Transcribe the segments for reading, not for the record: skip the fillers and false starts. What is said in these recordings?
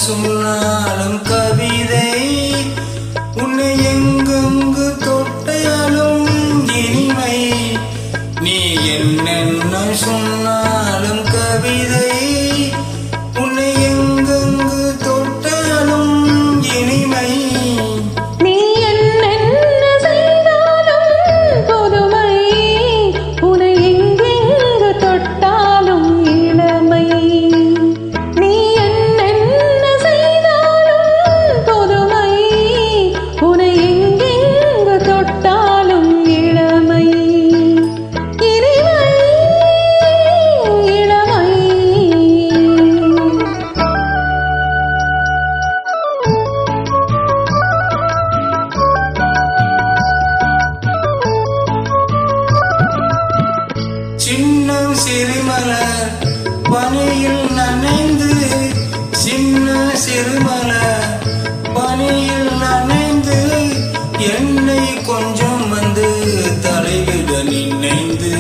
சொன்னாலும் கவிதை, உன்னை எங்கெங்கு தொட்டாலும் இனிமை. நீ என்னென்ன சொன்னாலும் கவிதை, உன்னை எங்கெங்கு தொட்டாலும் இனிமை. நீ என்னென்ன செய்தாலும் புதுமை, உன்னை எங்கெங்கு தொட்டாலும் இளமை. நீ என்னென்ன செய்தாலும் புதுமை, உன்னை எங்கெங்கு தொட்டாலும் இளமை. சின்ன சிறுமலர் பனியில் நனைந்து, சின்ன சிறுமலர் பனியில் நனைந்து, என்னை கொஞ்சம் வந்து தலைவிட நினைந்து,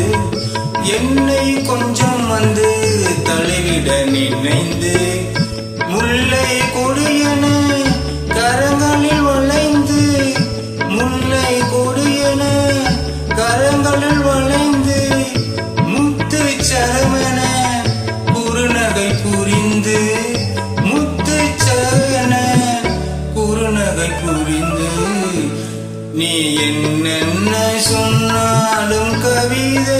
என்னை கொஞ்சம் வந்து தலைவிட நினைந்து, முல்லை கொடியன கரங்களில் வளைந்து, முல்லை கொடியன கரங்களில் வளைந்து, முத்து சரவண குறுநகை புரிந்து, முத்து சரவண குறுநகை புரிந்து. நீ என்னென்ன சொன்னாலும் கவிதை,